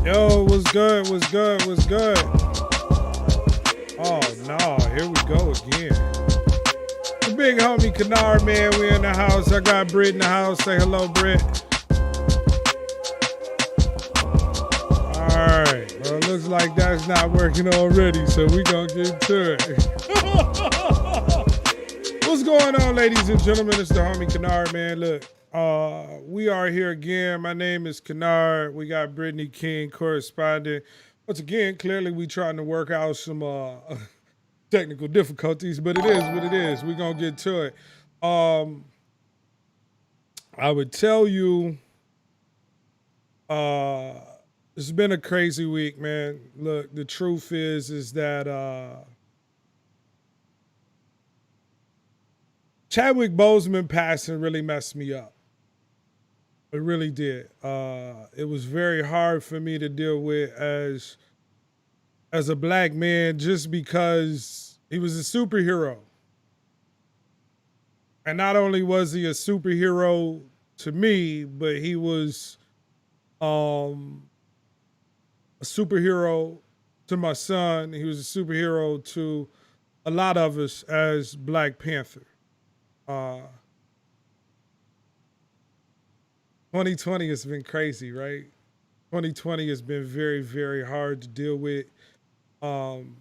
Yo, what's good? What's good? What's good? Oh no, here we go again. The big homie Kynard, man, we in the house. I got Britt in the house. Say hello, Britt. All right. Well, it looks like that's not working already, so we gonna get to it. What's going on, ladies and gentlemen? It's the homie Kynard, man. Look, we are here again. My name is Kynard. We got Brittany King, correspondent. Once again, clearly we trying to work out some technical difficulties, but it is what it is. We're gonna get to it. I would tell you, it's been a crazy week, man. Look, the truth is that Chadwick Boseman passing really messed me up. It really did. It was very hard for me to deal with as a black man, just because he was a superhero. And not only was he a superhero to me, but he was a superhero to my son. He was a superhero to a lot of us as Black Panther. Uh, 2020 has been crazy, right? 2020 has been very, very hard to deal with. And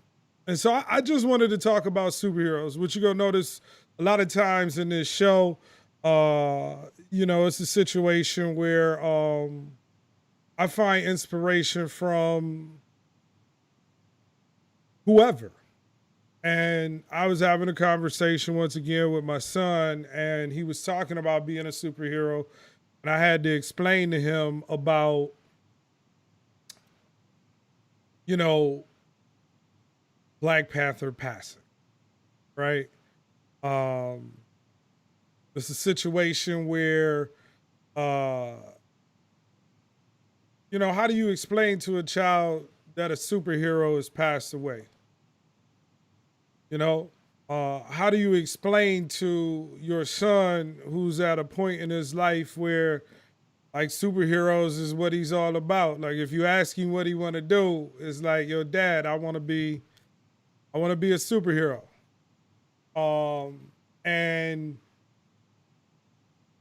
so I just wanted to talk about superheroes, which you're gonna notice a lot of times in this show. It's a situation where I find inspiration from whoever. And I was having a conversation once again with my son, and he was talking about being a superhero. And I had to explain to him about, you know, Black Panther passing, right? It's a situation where, how do you explain to a child that a superhero has passed away? How do you explain to your son who's at a point in his life where like superheroes is what he's all about? Like if you ask him what he want to do, it's like, yo, dad, I want to be a superhero. And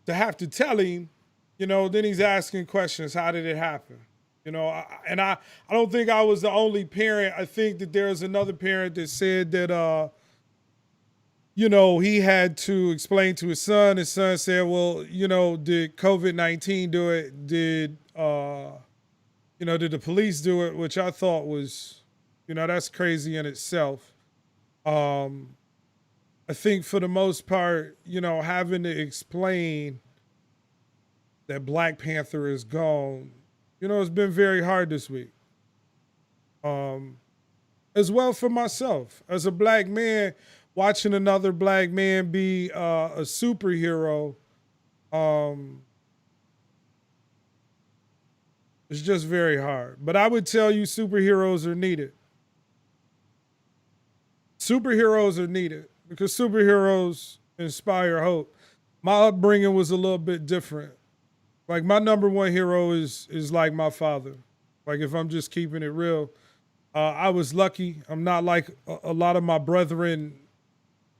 to have to tell him, then he's asking questions. How did it happen? I don't think I was the only parent. I think that there's another parent that said that, he had to explain to his son. His son said, well, did COVID-19 do it? Did the police do it? Which I thought was, that's crazy in itself. I think for the most part, having to explain that Black Panther is gone, it's been very hard this week. As well for myself as a black man, watching another black man be a superhero, it's just very hard. But I would tell you, superheroes are needed. Superheroes are needed because superheroes inspire hope. My upbringing was a little bit different. Like my number one hero is like my father. Like if I'm just keeping it real, I was lucky. I'm not like a lot of my brethren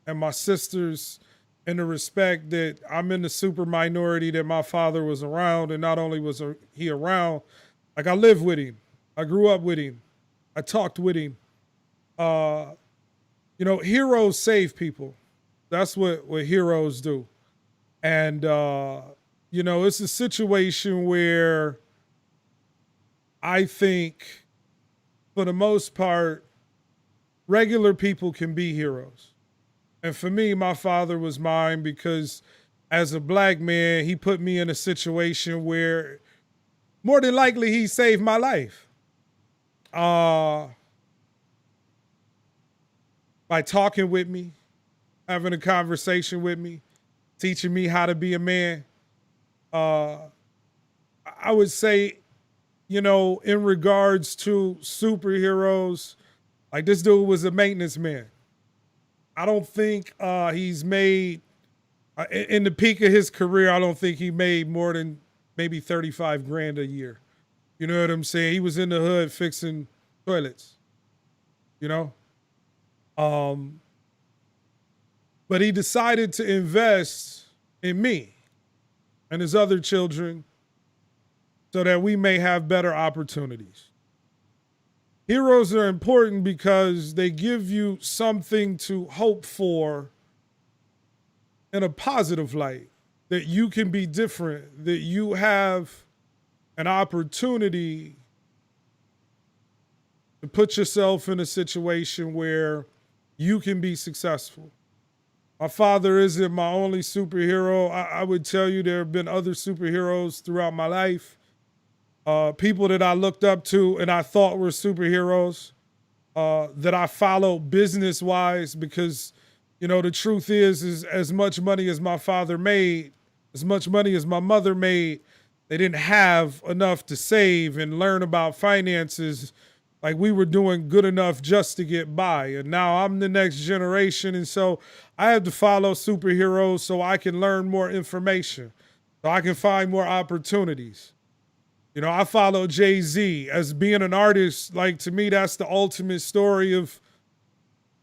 and my sisters in the respect that I'm in the super minority that my father was around, and not only was he around, like I lived with him, I grew up with him, I talked with him. Heroes save people. That's what heroes do. And it's a situation where I think, for the most part, regular people can be heroes. And for me, my father was mine because as a black man, he put me in a situation where more than likely he saved my life. By talking with me, having a conversation with me, teaching me how to be a man. I would say, in regards to superheroes, like this dude was a maintenance man. I don't think he's made, in the peak of his career, I don't think he made more than maybe 35 grand a year. You know what I'm saying? He was in the hood fixing toilets, you know? Um, but he decided to invest in me and his other children so that we may have better opportunities. Heroes are important because they give you something to hope for in a positive light, that you can be different, that you have an opportunity to put yourself in a situation where you can be successful. My father isn't my only superhero. I would tell you there have been other superheroes throughout my life. People that I looked up to and I thought were superheroes, that I followed business wise, because, you know, the truth is as much money as my father made, as much money as my mother made, they didn't have enough to save and learn about finances. Like, we were doing good enough just to get by. And now I'm the next generation. And so I have to follow superheroes so I can learn more information, so I can find more opportunities. You know, I follow Jay-Z as being an artist. Like, to me, that's the ultimate story of,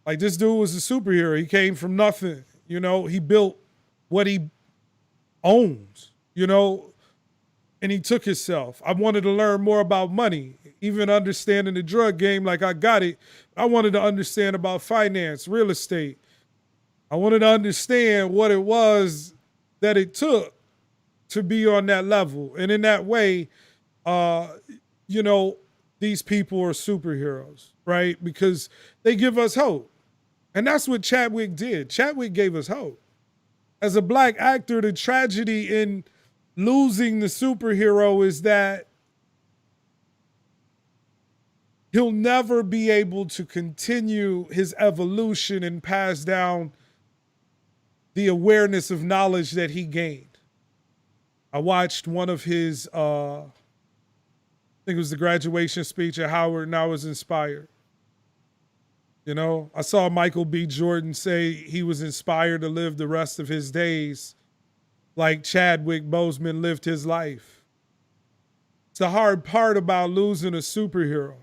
like, this dude was a superhero. He came from nothing. You know, he built what he owns, you know, and he took himself. I wanted to learn more about money, even understanding the drug game. Like, I got it. I wanted to understand about finance, real estate. I wanted to understand what it was that it took to be on that level. And in that way, you know, these people are superheroes, right? Because they give us hope. And that's what Chadwick did. Chadwick gave us hope. As a black actor, the tragedy in losing the superhero is that he'll never be able to continue his evolution and pass down the awareness of knowledge that he gained. I watched one of his, I think it was the graduation speech at Howard, and I was inspired. You know, I saw Michael B. Jordan say he was inspired to live the rest of his days like Chadwick Boseman lived his life. It's the hard part about losing a superhero,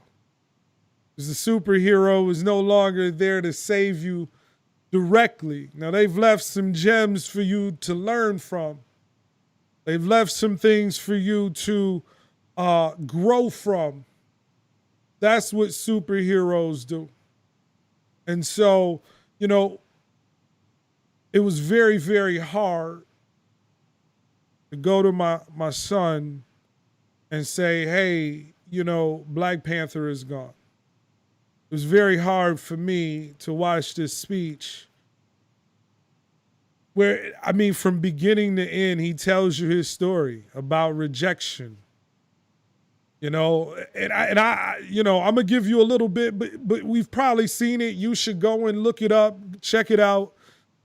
because the superhero is no longer there to save you directly. Now, they've left some gems for you to learn from. They've left some things for you to grow from. That's what superheroes do. And so, you know, it was very, very hard to go to my son and say, hey, you know, Black Panther is gone. It was very hard for me to watch this speech where, I mean, from beginning to end, he tells you his story about rejection. You know, and I, you know, I'm gonna give you a little bit, but we've probably seen it. You should go and look it up, check it out.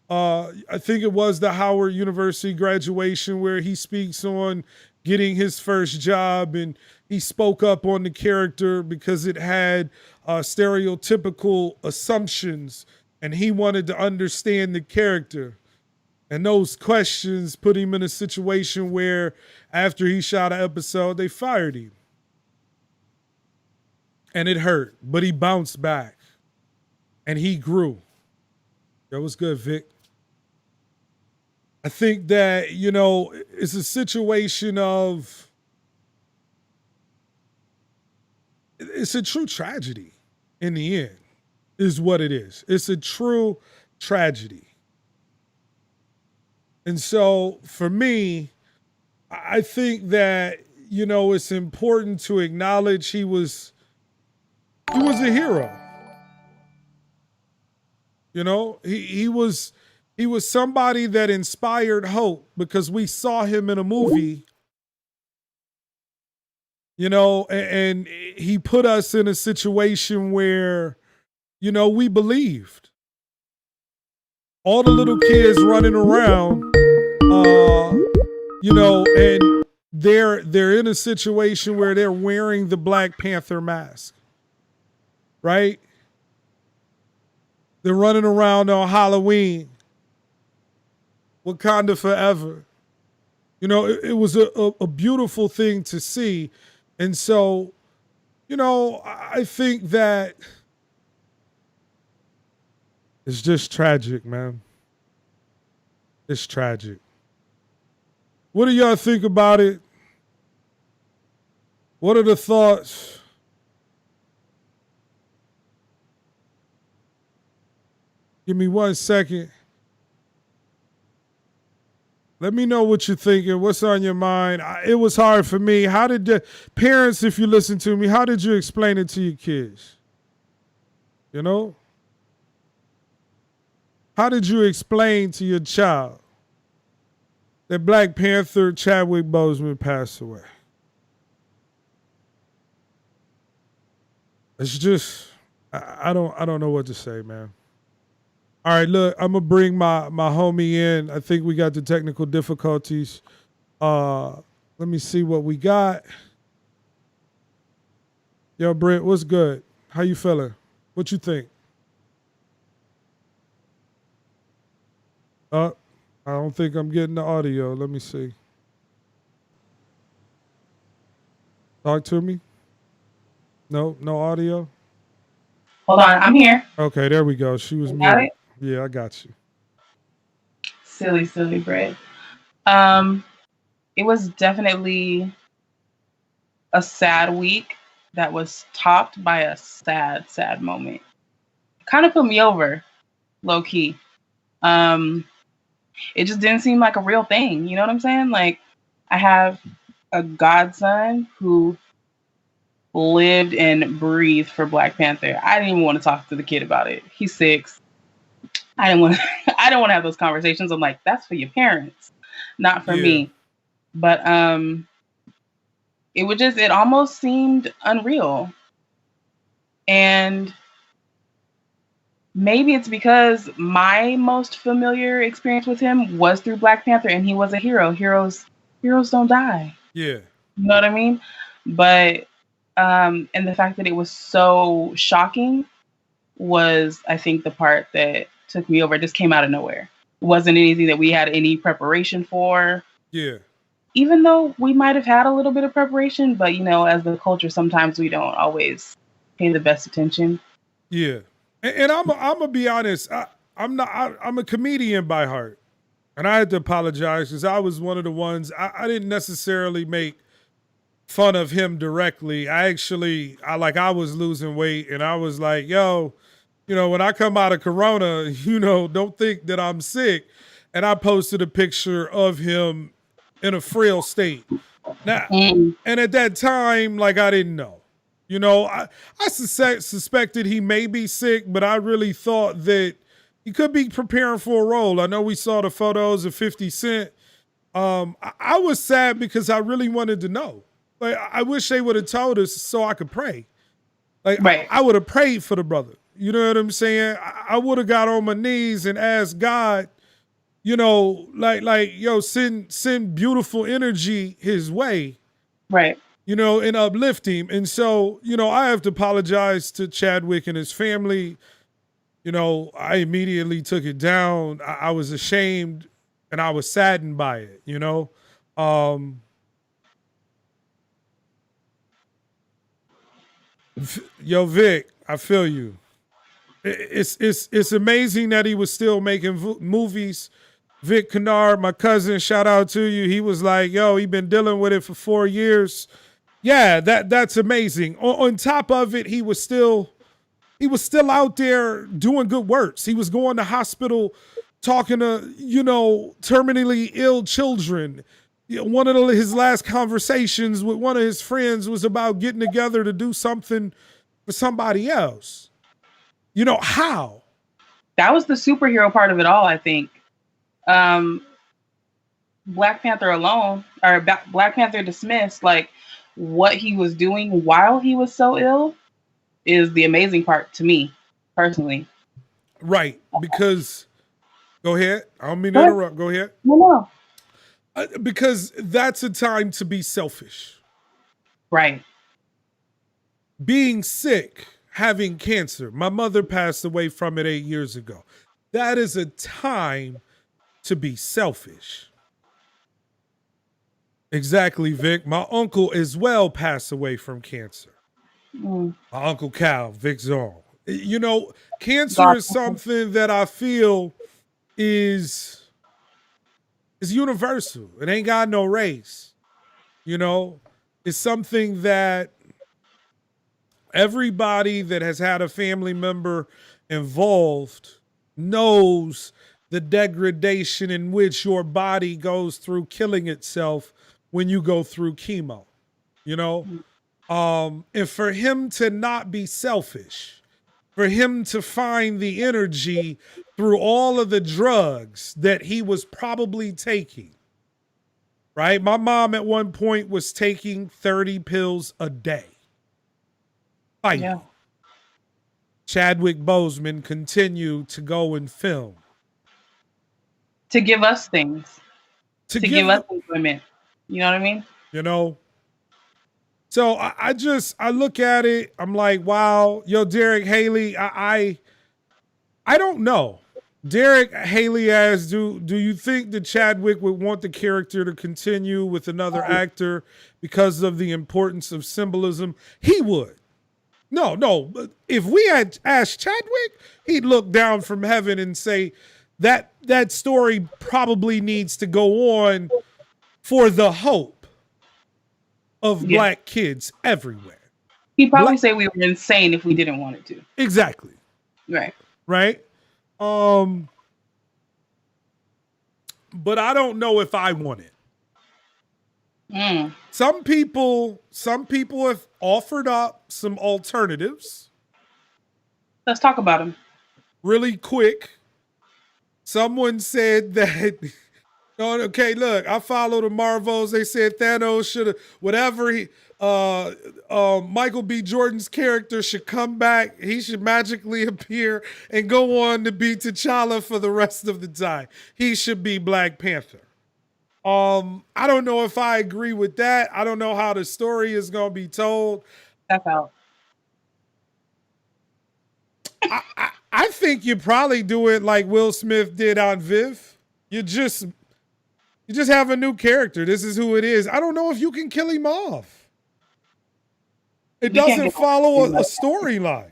I think it was the Howard University graduation where he speaks on getting his first job, and he spoke up on the character because it had stereotypical assumptions, and he wanted to understand the character. And those questions put him in a situation where after he shot an episode, they fired him. And it hurt, but he bounced back and he grew. That was good, Vic. I think that, you know, it's a situation of, it's a true tragedy in the end, is what it is. It's a true tragedy. And so for me, I think that, you know, it's important to acknowledge he was a hero. You know, he was somebody that inspired hope because we saw him in a movie, you know, and he put us in a situation where, you know, we believed. All the little kids running around, you know, and they're in a situation where they're wearing the Black Panther mask. Right? They're running around on Halloween. Wakanda forever. You know, it was a beautiful thing to see. And so, I think that it's just tragic, man. It's tragic. What do y'all think about it? What are the thoughts? Give me 1 second. Let me know what you're thinking. What's on your mind? It was hard for me. How did the parents, if you listen to me, how did you explain it to your kids? You know? How did you explain to your child that Black Panther Chadwick Boseman passed away? It's just, I don't know what to say, man. All right, look, I'm gonna bring my homie in. I think we got the technical difficulties. Let me see what we got. Yo, Britt, what's good? How you feeling? What you think? I don't think I'm getting the audio. Let me see. Talk to me. No audio. Hold on, I'm here. Okay, there we go. She was You got muted. it? Yeah, I got you. Silly Britt. It was definitely a sad week that was topped by a sad moment. Kind of put me over, low key. It just didn't seem like a real thing. You know what I'm saying? Like, I have a godson who lived and breathed for Black Panther. I didn't even want to talk to the kid about it. He's 6. I didn't want to have those conversations. I'm like, that's for your parents, not for me. But it almost seemed unreal. And maybe it's because my most familiar experience with him was through Black Panther, and he was a hero. Heroes don't die. Yeah. You know what I mean? But and the fact that it was so shocking was, I think, the part that took me over. It just came out of nowhere. It wasn't anything that we had any preparation for. Yeah. Even though we might have had a little bit of preparation, but as the culture, sometimes we don't always pay the best attention. Yeah. And I'm gonna be honest. I'm a comedian by heart, and I had to apologize because I was one of the ones. I didn't necessarily make fun of him directly. I was losing weight, and I was like, yo, when I come out of Corona, don't think that I'm sick. And I posted a picture of him in a frail state. Now, and at that time, I didn't know. I suspected he may be sick, but I really thought that he could be preparing for a role. I know we saw the photos of 50 Cent. I was sad because I really wanted to know. I wish they would have told us so I could pray. Right. I would have prayed for the brother. You know what I'm saying? I would have got on my knees and asked God, send beautiful energy his way. Right. And uplift him. And so, I have to apologize to Chadwick and his family. I immediately took it down. I was ashamed and I was saddened by it, Yo, Vic, I feel you. It's amazing that he was still making movies. Vic Kynard, my cousin, shout out to you. He was like, yo, he been dealing with it for 4 years. Yeah, that's amazing. On top of it, he was still out there doing good works. He was going to hospital, talking to terminally ill children. One of his last conversations with one of his friends was about getting together to do something for somebody else. How? That was the superhero part of it all, I think. Black Panther alone, or Black Panther dismissed, what he was doing while he was so ill is the amazing part to me, personally. Right, because go ahead. I don't mean to interrupt. Go ahead. No. Because that's a time to be selfish. Right. Being sick, having cancer. My mother passed away from it 8 years ago. That is a time to be selfish. Exactly, Vic. My uncle as well passed away from cancer. Mm. My uncle Cal, Vic Zone. You know, cancer God. is something that I feel is universal. It ain't got no race. You know, it's something that everybody that has had a family member involved knows the degradation in which your body goes through killing itself when you go through chemo, you know? And for him to not be selfish, for him to find the energy through all of the drugs that he was probably taking, right? My mom at one point was taking 30 pills a day. Fighting. Yeah. Chadwick Boseman continued to go and film. To give us things. To give us enjoyment. You know what I mean? You know? So I look at it, I'm like, wow, yo, Derek Haley, I don't know. Derek Haley asks, do you think that Chadwick would want the character to continue with another actor because of the importance of symbolism? He would. No. If we had asked Chadwick, he'd look down from heaven and say that story probably needs to go on for the hope of black kids everywhere. He'd probably say we were insane if we didn't want it to. Exactly. Right. Right? But I don't know if I want it. Some people have offered up some alternatives. Let's talk about them. Really quick. Someone said that, okay, look, I follow the Marvels. They said Thanos should have, whatever Michael B. Jordan's character should come back. He should magically appear and go on to be T'Challa for the rest of the time. He should be Black Panther. I don't know if I agree with that. I don't know how the story is going to be told. That's out. I think you probably do it like Will Smith did on Viv. You just have a new character. This is who it is. I don't know if you can kill him off. It doesn't follow a storyline.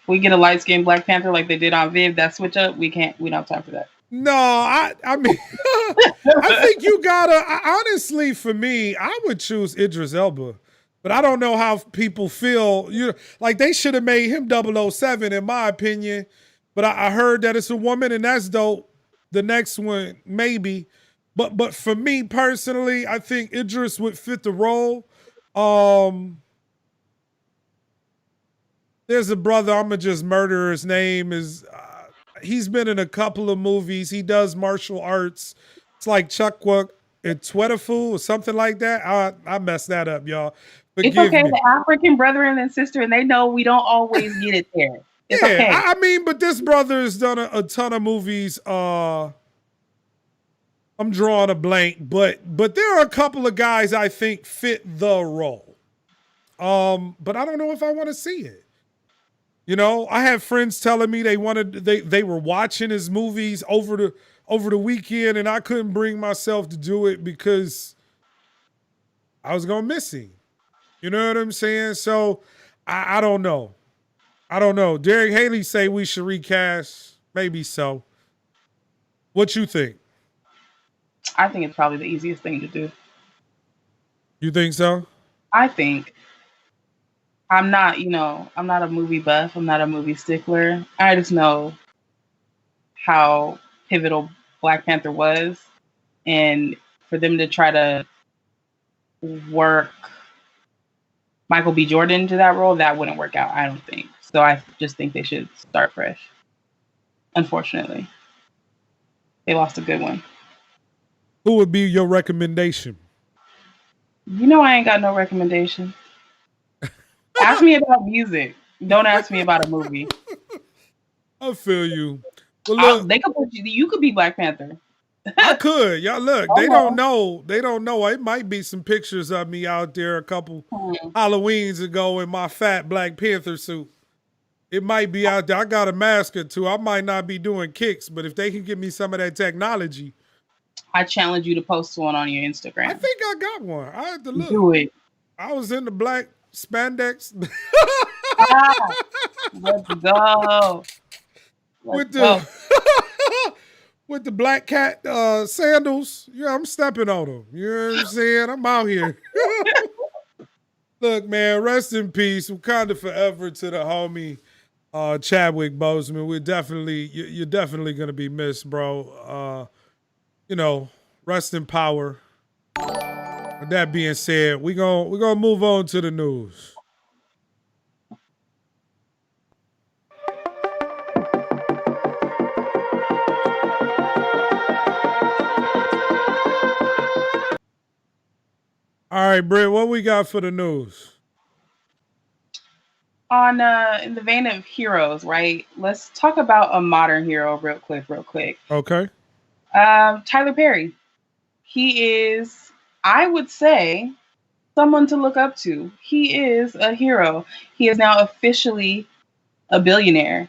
We get a light-skinned Black Panther like they did on Viv, that switch up, we don't have time for that. No, I mean, I think you gotta, honestly, for me, I would choose Idris Elba. But I don't know how people feel. Like they should have made him 007, in my opinion. But I heard that it's a woman, and that's dope. The next one, maybe. But for me personally, I think Idris would fit the role. There's a brother, I'm going to just murder his name. He's been in a couple of movies. He does martial arts. It's like Chukwuk Etwetefu or something like that. I messed that up, y'all. Forgive it's okay. me. The African brethren and sister, and they know we don't always get it there. It's okay. I mean, but this brother has done a ton of movies. I'm drawing a blank, but there are a couple of guys I think fit the role. But I don't know if I want to see it. You know, I have friends telling me they were watching his movies over the weekend, and I couldn't bring myself to do it because I was gonna miss him. You know what I'm saying? So I don't know. Derek Haley say we should recast. Maybe so. What you think? I think it's probably the easiest thing to do. You think so? I think. I'm not a movie buff. I'm not a movie stickler. I just know how pivotal Black Panther was. And for them to try to work Michael B. Jordan to that role, that wouldn't work out, I don't think. So I just think they should start fresh. Unfortunately. They lost a good one. Who would be your recommendation? You know I ain't got no recommendation. Ask me about music. Don't ask me about a movie. I feel you. Well, look, they could put you could be Black Panther. I could. Y'all look, they don't know. They don't know. It might be some pictures of me out there a couple Halloweens ago in my fat Black Panther suit. It might be out there. I got a mask or two. I might not be doing kicks, but if they can give me some of that technology, I challenge you to post one on your I Instagram. think I got one. I had to look. Do it. I was in the black spandex Ah, let's go. Let's with go. the with the black cat sandals. Yeah, I'm stepping on them. You know what I'm saying? I'm out here. Look, man, rest in peace. Wakanda forever to the homie Chadwick Boseman. You're definitely gonna be missed, bro. Rest in power. With that being said, we're gonna move on to the news. All right, Britt, what we got for the news? On in the vein of heroes, right? Let's talk about a modern hero real quick. Okay. Tyler Perry. He is, I would say, someone to look up to. He is a hero. He is now officially a billionaire.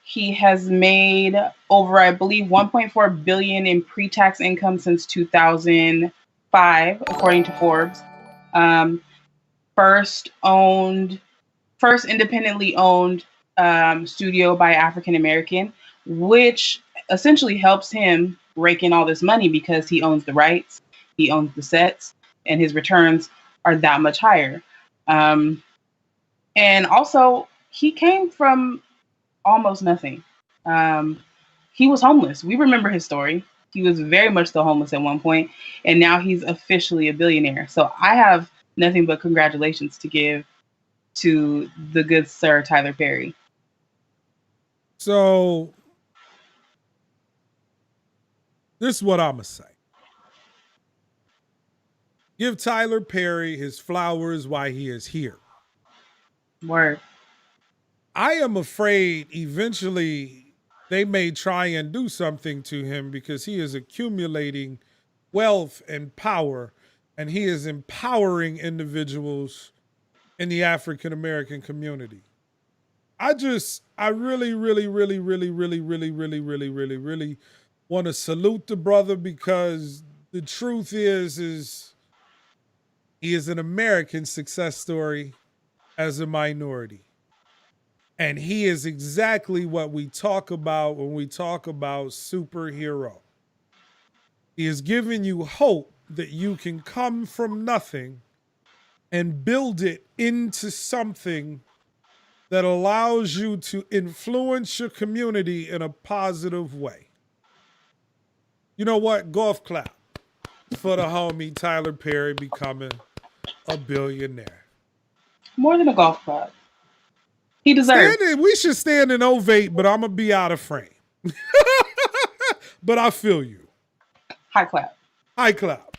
He has made over, I believe, 1.4 billion in pre-tax income since 2005, according to Forbes. First independently owned studio by African American, which essentially helps him rake in all this money because he owns the rights, he owns the sets, and his returns are that much higher. And also, he came from almost nothing. He was homeless. We remember his story. He was very much so homeless at one point, and now he's officially a billionaire. So I have nothing but congratulations to give to the good Sir Tyler Perry. So this is what I'm gonna say. Give Tyler Perry his flowers while he is here. Word. I am afraid eventually they may try and do something to him because he is accumulating wealth and power, and he is empowering individuals in the African American community. I really want to salute the brother because the truth is he is an American success story as a minority. And he is exactly what we talk about when we talk about superhero. He is giving you hope that you can come from nothing and build it into something that allows you to influence your community in a positive way. You know what? Golf clap for the homie Tyler Perry becoming a billionaire. More than a golf club. He deserves it. We should stand and ovate, but I'm going to be out of frame. But I feel you. High clap. High clap.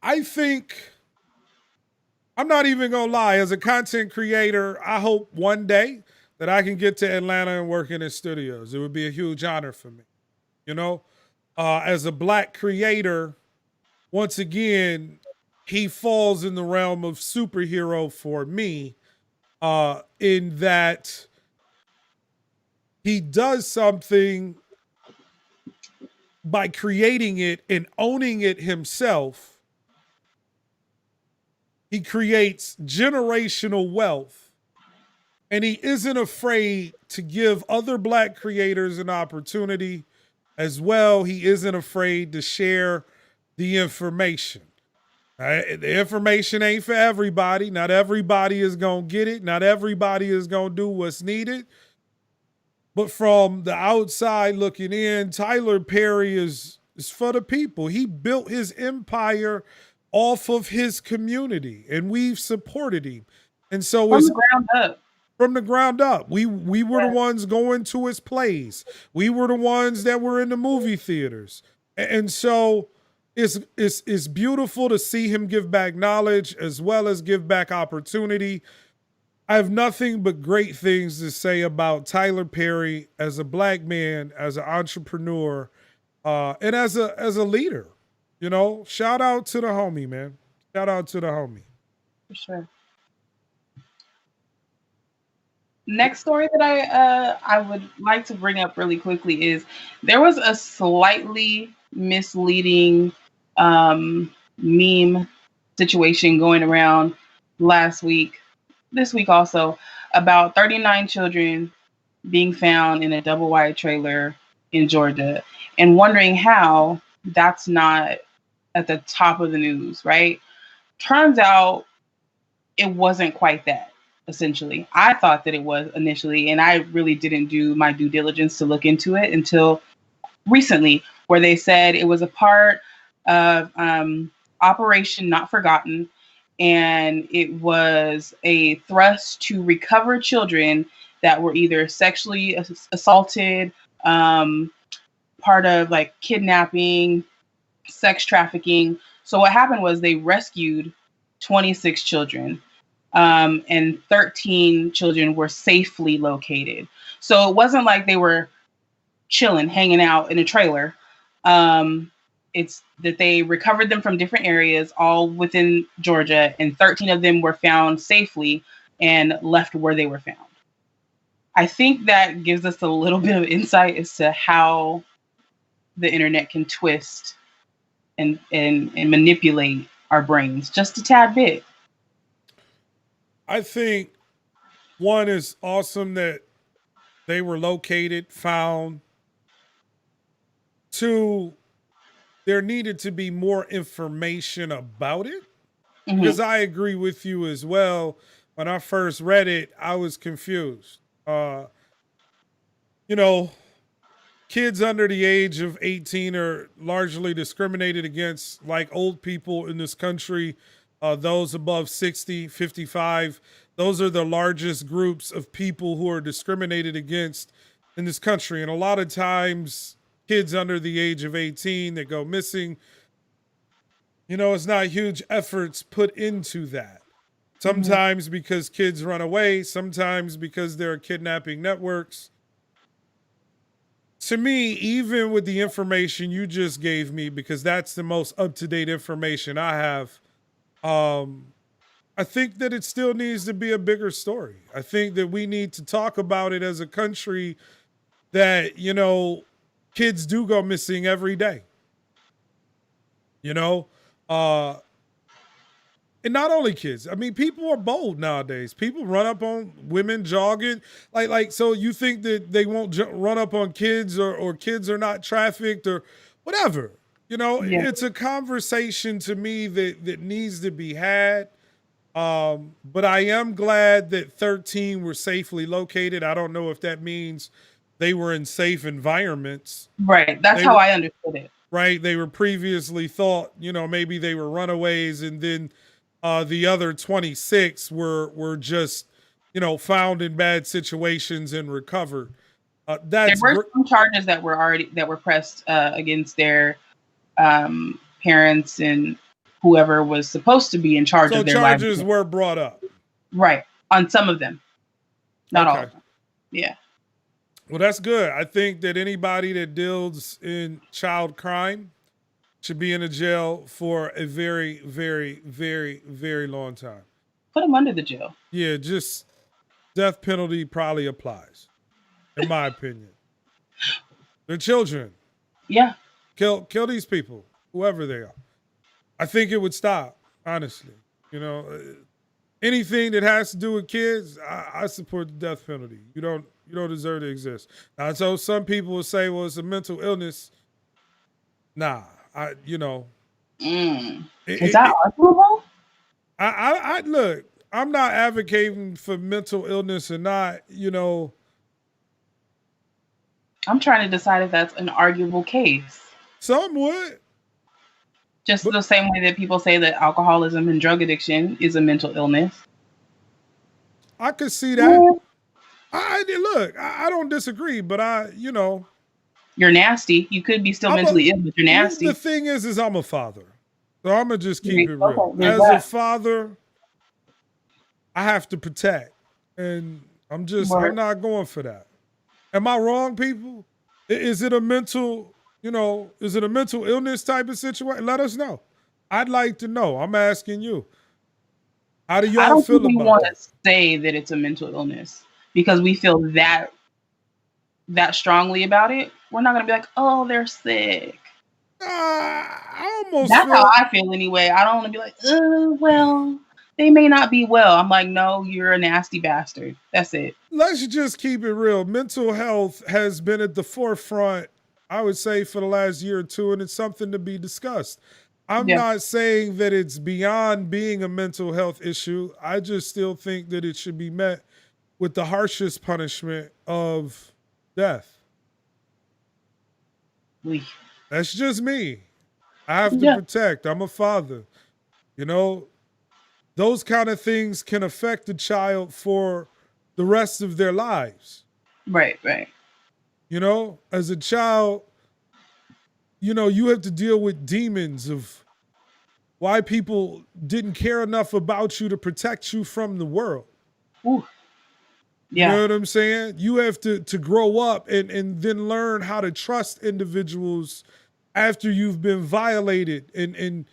I think, I'm not even going to lie, as a content creator, I hope one day that I can get to Atlanta and work in his studios. It would be a huge honor for me. You know, as a black creator, once again, he falls in the realm of superhero for me, in that he does something by creating it and owning it himself. He creates generational wealth, and he isn't afraid to give other black creators an opportunity as well. He isn't afraid to share the information. The information ain't for everybody. Not everybody is going to get it. Not everybody is going to do what's needed. But from the outside looking in, Tyler Perry is for the people. He built his empire off of his community, and we've supported him. And so From the ground up. From the ground up. We were the ones going to his plays. We were the ones that were in the movie theaters. And so it's beautiful to see him give back knowledge as well as give back opportunity. I have nothing but great things to say about Tyler Perry as a black man, as an entrepreneur, and as a leader. You know, shout out to the homie, man. Shout out to the homie. For sure. Next story that I would like to bring up really quickly is there was a slightly misleading meme situation going around last week, this week also, about 39 children being found in a double wide trailer in Georgia, and wondering how that's not at the top of the news, right? Turns out it wasn't quite that, essentially. I thought that it was initially, and I really didn't do my due diligence to look into it until recently, where they said it was a part of Operation Not Forgotten, and it was a thrust to recover children that were either sexually assaulted, part of like kidnapping, sex trafficking. So what happened was they rescued 26 children, and 13 children were safely located. So it wasn't like they were chilling, hanging out in a trailer. It's that they recovered them from different areas, all within Georgia, and 13 of them were found safely and left where they were found. I think that gives us a little bit of insight as to how the internet can twist and manipulate our brains just a tad bit. I think one is awesome that they were located, found. Two, there needed to be more information about it. Mhm. Because I agree with you as well. When I first read it, I was confused. You know, kids under the age of 18 are largely discriminated against, like old people in this country. Those above 60, 55, those are the largest groups of people who are discriminated against in this country. And a lot of times, kids under the age of 18 that go missing, it's not huge efforts put into that. Sometimes because kids run away, sometimes because there are kidnapping networks. To me, even with the information you just gave me, because that's the most up-to-date information I have, I think that it still needs to be a bigger story. I think that we need to talk about it as a country that, kids do go missing every day. And not only kids. I mean, people are bold nowadays. People run up on women jogging. So you think that they won't run up on kids, or kids are not trafficked or whatever. Yeah. It's a conversation to me that needs to be had. But I am glad that 13 were safely located. I don't know if that means they were in safe environments. Right. That's how I understood it. Right. They were previously thought, maybe they were runaways, and then the other 26 were just, found in bad situations and recovered. There were some charges that were pressed against their parents and whoever was supposed to be in charge of their lives. So charges were brought up. Right. On some of them. Not all of them. Yeah. Well, that's good. I think that anybody that deals in child crime should be in a jail for a very, very, very, very long time. Put them under the jail. Yeah, just death penalty probably applies, in my opinion. They're children. Yeah. Kill these people, whoever they are. I think it would stop, honestly. Anything that has to do with kids, I support the death penalty. You don't deserve to exist. Now, so some people will say, well, it's a mental illness. Nah, Is that arguable? I look, I'm not advocating for mental illness or not, I'm trying to decide if that's an arguable case. Some would. Just the same way that people say that alcoholism and drug addiction is a mental illness. I could see that. I don't disagree, but you're nasty. You could be still mentally ill, but you're nasty. The thing is I'm a father. So I'm going to just keep it real. As a father, I have to protect. And I'm not going for that. Am I wrong, people? Is it a mental illness type of situation? Let us know. I'd like to know. I'm asking you. How do y'all feel about it? I don't think we want to say that it's a mental illness, because we feel that strongly about it, we're not gonna be like, oh, they're sick. I almost That's how feel. I feel anyway. I don't want to be like, well, they may not be well. I'm like, no, you're a nasty bastard. That's it. Let's just keep it real. Mental health has been at the forefront, I would say, for the last year or two, and it's something to be discussed. I'm Yeah. not saying that it's beyond being a mental health issue. I just still think that it should be met with the harshest punishment of death. We- That's just me. I have to Yeah. protect. I'm a father. You know, those kind of things can affect a child for the rest of their lives. Right, right. You know, as a child, you know, you have to deal with demons of why people didn't care enough about you to protect you from the world. Ooh. You know Yeah. what I'm saying? You have to grow up and then learn how to trust individuals after you've been violated and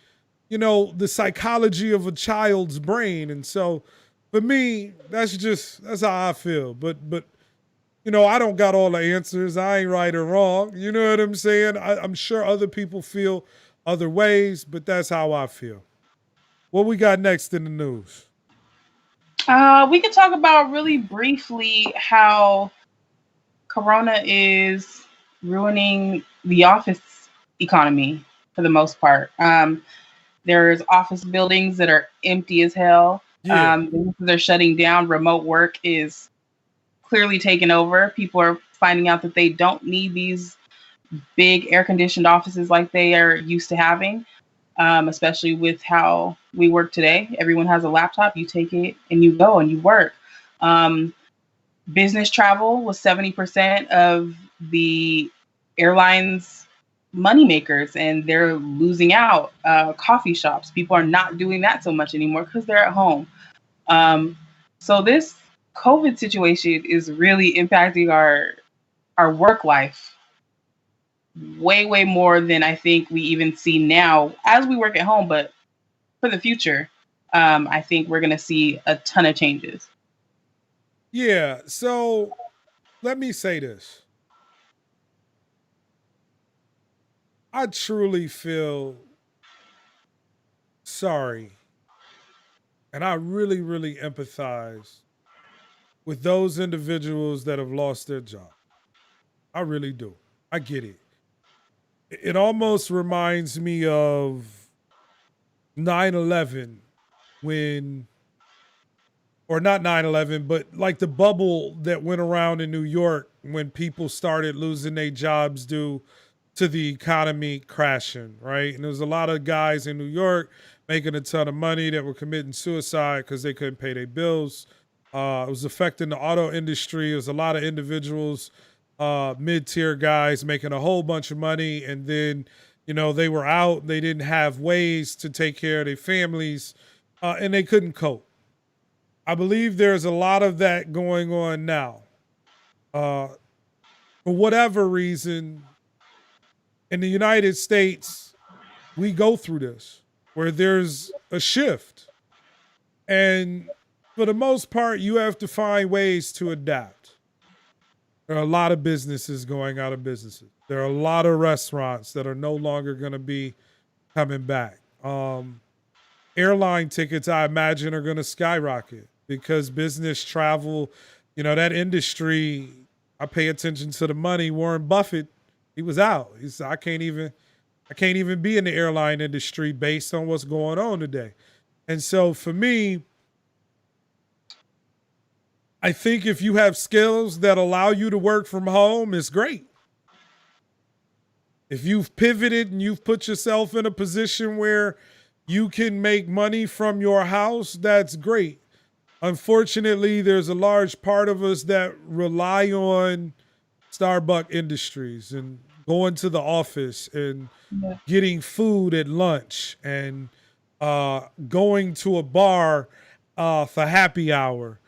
you know the psychology of a child's brain. And so for me, that's how I feel. But you know, I don't got all the answers. I ain't right or wrong. You know what I'm saying? I'm sure other people feel other ways, but that's how I feel. What we got next in the news? We could talk about really briefly how Corona is ruining the office economy for the most part. There's office buildings that are empty as hell. Yeah. Businesses are shutting down. Remote work is clearly taken over. People are finding out that they don't need these big air conditioned offices like they are used to having, especially with how we work today. Everyone has a laptop, you take it and you go and you work. Business travel was 70% of the airlines' moneymakers, and they're losing out. Coffee shops, people are not doing that so much anymore because they're at home. So this COVID situation is really impacting our work life way more than I think we even see now as we work at home. But for the future, I think we're going to see a ton of changes. Yeah. So let me say this. I truly feel sorry and I really empathize with those individuals that have lost their job. I really do. I get it. It almost reminds me of 9/11 when, or not 9/11, but like the bubble that went around in New York when people started losing their jobs due to the economy crashing, right? And there was a lot of guys in New York making a ton of money that were committing suicide because they couldn't pay their bills. It was affecting the auto industry. There was a lot of individuals, mid-tier guys making a whole bunch of money, and then you know they were out. They didn't have ways to take care of their families, and they couldn't cope. I believe there's a lot of that going on now. For whatever reason, in the United States, we go through this where there's a shift. And for the most part, you have to find ways to adapt. There are a lot of businesses going out of businesses. There are a lot of restaurants that are no longer going to be coming back. Airline tickets, I imagine, are going to skyrocket because business travel, you know, that industry, I pay attention to the money. Warren Buffett, he was out. He said, I can't even be in the airline industry based on what's going on today. And so for me, I think if you have skills that allow you to work from home, it's great. If you've pivoted and you've put yourself in a position where you can make money from your house, that's great. Unfortunately, there's a large part of us that rely on Starbucks Industries and going to the office and getting food at lunch and going to a bar for happy hour,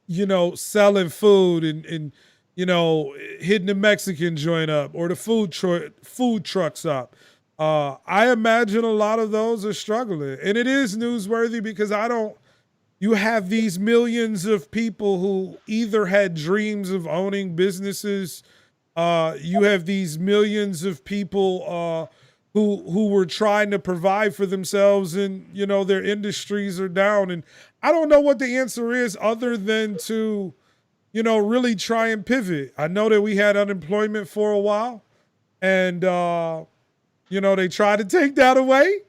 you know, selling food and you know, hitting the Mexican joint up or the food trucks up. I imagine a lot of those are struggling, and it is newsworthy because You have these millions of people who either had dreams of owning businesses. You have these millions of people who were trying to provide for themselves, and their industries are down. And I don't know what the answer is other than to really try and pivot. I know that we had unemployment for a while, and they tried to take that away.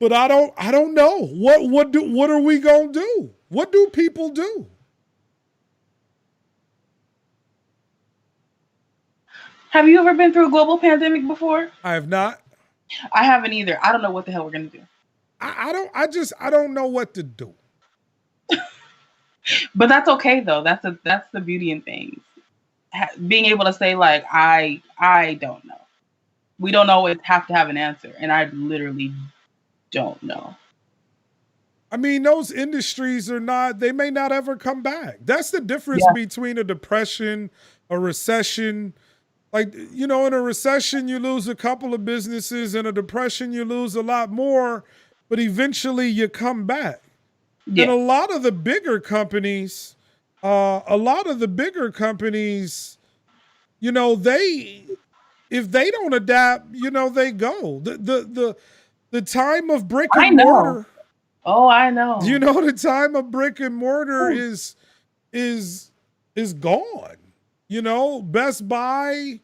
But I don't know. What are we gonna do? What do people do? Have you ever been through a global pandemic before? I have not. I haven't either. I don't know what the hell we're gonna do. I don't know what to do. But that's okay though. That's the beauty in things. Being able to say like I don't know. We don't always have to have an answer, and I literally don't know. I mean, those industries they may not ever come back. That's the difference between a depression, a recession. Like, in a recession, you lose a couple of businesses. In a depression, you lose a lot more, but eventually you come back. Yeah. And a lot of the bigger companies, if they don't adapt, they go. The time of brick and mortar. Oh, I know. The time of brick and mortar is gone. Best Buy,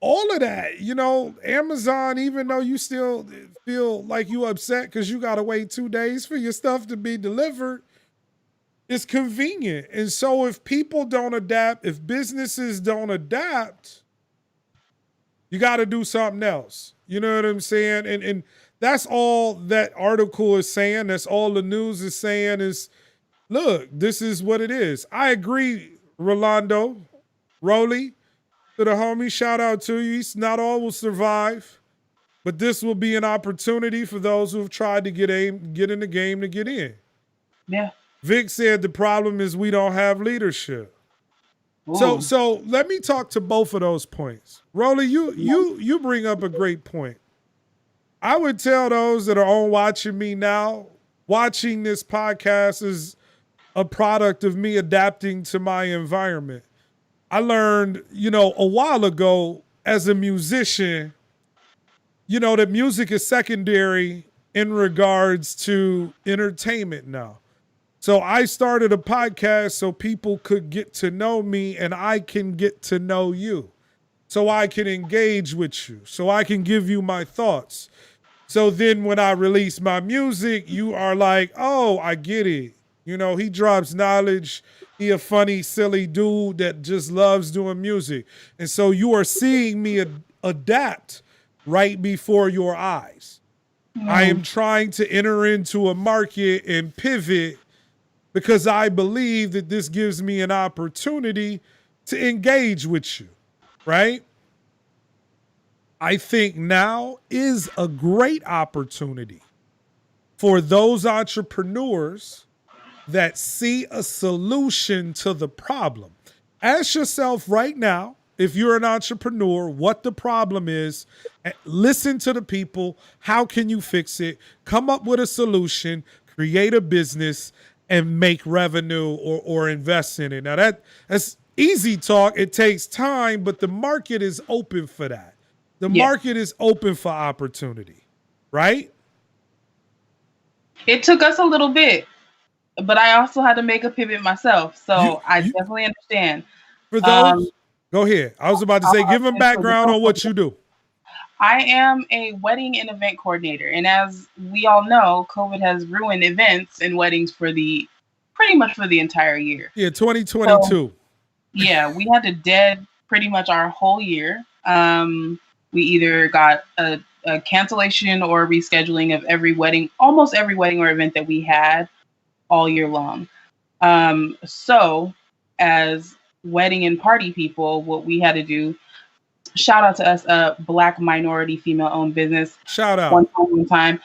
all of that. Amazon, even though you still feel like you upset because you got to wait 2 days for your stuff to be delivered, it's convenient. And so if people don't adapt, if businesses don't adapt, you got to do something else. You know what I'm saying? And that's all that article is saying. That's all the news is saying is, look, this is what it is. I agree, Rolando, Rolly, to the homie, shout out to you. Not all will survive, but this will be an opportunity for those who have tried to get in the game to get in. Yeah. Vic said the problem is we don't have leadership. Ooh. So let me talk to both of those points. Rolly, you bring up a great point. I would tell those that are on watching me now, watching this podcast is a product of me adapting to my environment. I learned, a while ago as a musician, that music is secondary in regards to entertainment now. So I started a podcast so people could get to know me and I can get to know you. So I can engage with you. So I can give you my thoughts. So then when I release my music, you are like, oh, I get it. He drops knowledge. He a funny, silly dude that just loves doing music. And so you are seeing me adapt right before your eyes. I am trying to enter into a market and pivot because I believe that this gives me an opportunity to engage with you, right? I think now is a great opportunity for those entrepreneurs that see a solution to the problem. Ask yourself right now, if you're an entrepreneur, what the problem is. Listen to the people. How can you fix it? Come up with a solution, create a business, and make revenue or invest in it. Now that's easy talk. It takes time, but the market is open for that. The market is open for opportunity, right? It took us a little bit, but I also had to make a pivot myself. So I definitely understand. For those, go ahead. I was about to say, give them background on what you do. I am a wedding and event coordinator. And as we all know, COVID has ruined events and weddings pretty much for the entire year. Yeah, 2022. So, yeah, we had to dead pretty much our whole year. We either got a cancellation or rescheduling of almost every wedding or event that we had all year long. So as wedding and party people, what we had to do, shout out to us, a Black minority female owned business. Shout out. One time.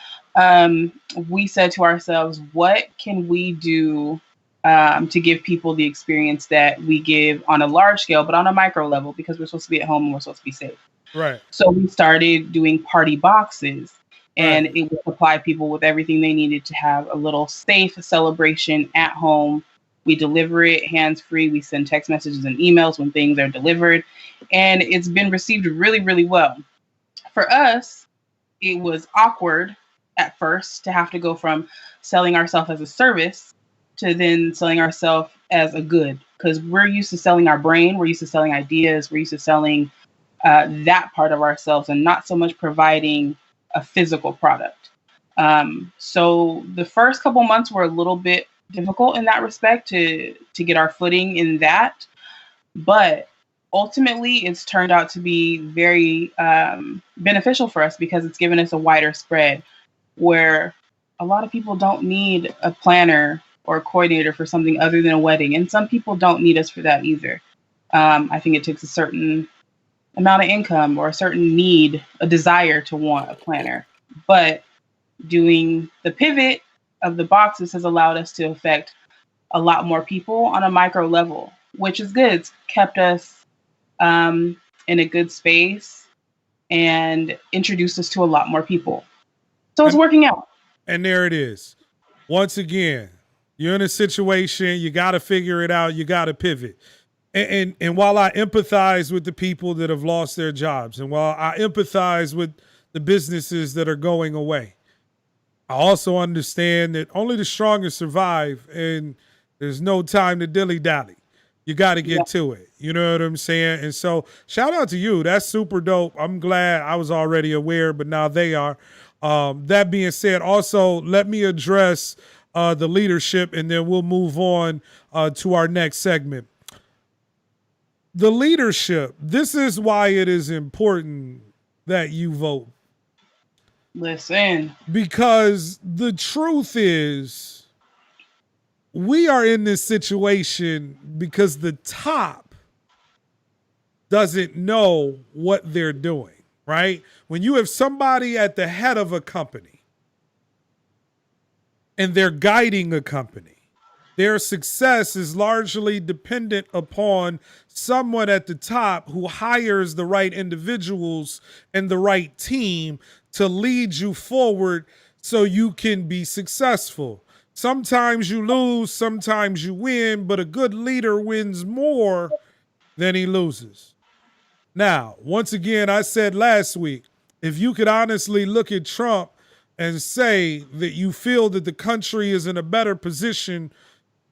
We said to ourselves, what can we do to give people the experience that we give on a large scale, but on a micro level, because we're supposed to be at home and we're supposed to be safe. Right. So we started doing party boxes. and Right. it would supply people with everything they needed to have a little safe celebration at home. We deliver it hands free. We send text messages and emails when things are delivered, and it's been received really, really well. For us, it was awkward at first to have to go from selling ourselves as a service to then selling ourselves as a good, because we're used to selling our brain, we're used to selling ideas, we're used to selling that part of ourselves, and not so much providing a physical product. So the first couple months were a little bit difficult in that respect to get our footing in that, but ultimately it's turned out to be very beneficial for us because it's given us a wider spread where a lot of people don't need a planner or a coordinator for something other than a wedding, and some people don't need us for that either. I think it takes a certain amount of income or a certain need, a desire to want a planner. But doing the pivot of the boxes has allowed us to affect a lot more people on a micro level, which is good. It's kept us in a good space and introduced us to a lot more people. So it's And working out. and there it is. Once again, you're in a situation, you got to figure it out, you got to pivot. And while I empathize with the people that have lost their jobs, and while I empathize with the businesses that are going away, I also understand that only the strongest survive, and there's no time to dilly dally. You got to Yeah. get to it. You know what I'm saying? And so, shout out to you. That's super dope. I'm glad I was already aware, but now they are. That being said, also let me address the leadership, and then we'll move on to our next segment. The leadership. This is why it is important that you vote, Listen, because the truth is we are in this situation because the top doesn't know what they're doing, right? When you have somebody at the head of a company and they're guiding a company, their success is largely dependent upon someone at the top who hires the right individuals and the right team to lead you forward so you can be successful. Sometimes you lose, sometimes you win, but a good leader wins more than he loses. Now, once again, I said last week, if you could honestly look at Trump and say that you feel that the country is in a better position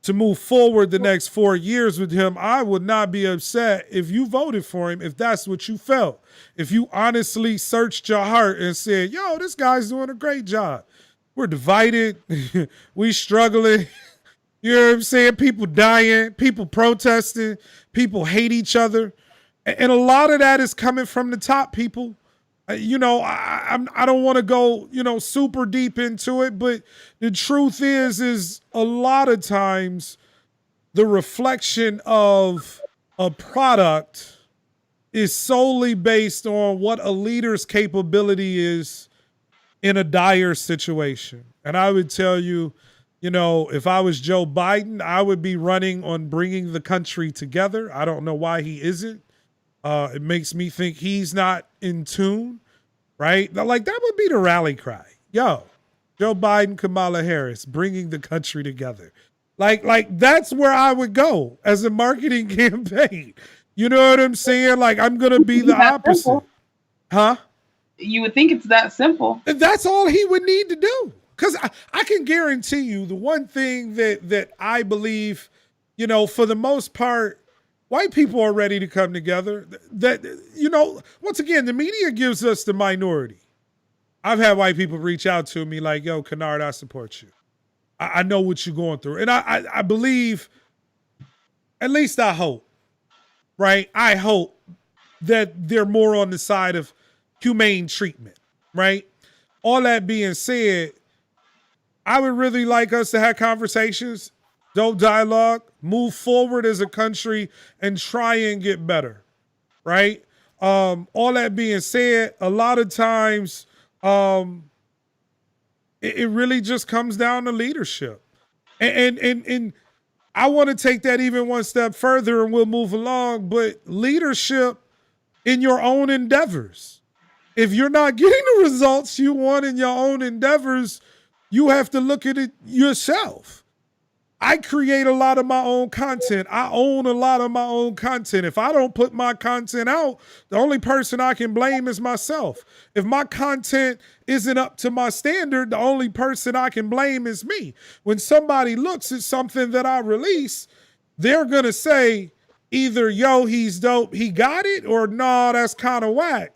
to move forward the next 4 years with him, I would not be upset if you voted for him, if that's what you felt. If you honestly searched your heart and said, yo, this guy's doing a great job. We're divided. We struggling. You know what I'm saying? People dying, people protesting, people hate each other. And a lot of that is coming from the top people. I don't want to go, super deep into it, but the truth is a lot of times the reflection of a product is solely based on what a leader's capability is in a dire situation. And I would tell you, if I was Joe Biden, I would be running on bringing the country together. I don't know why he isn't. It makes me think he's not in tune, right? Like that would be the rally cry. Yo, Joe Biden, Kamala Harris, bringing the country together. Like that's where I would go as a marketing campaign. You know what I'm saying? Like I'm going to be the opposite. simple. Huh? You would think it's that simple. And that's all he would need to do. Because I can guarantee you the one thing that I believe, for the most part, white people are ready to come together. That, once again, the media gives us the minority. I've had white people reach out to me like, yo, Kynard, I support you. I know what you're going through. And I believe, at least I hope, right? I hope that they're more on the side of humane treatment, right? All that being said, I would really like us to have conversations, dope dialogue, move forward as a country and try and get better, right? All that being said, a lot of times it really just comes down to leadership. And I want to take that even one step further and we'll move along, but leadership in your own endeavors. If you're not getting the results you want in your own endeavors, you have to look at it yourself. I create a lot of my own content. I own a lot of my own content. If I don't put my content out, the only person I can blame is myself. If my content isn't up to my standard, the only person I can blame is me. When somebody looks at something that I release, they're going to say either, yo, he's dope, he got it, or no, that's kind of whack.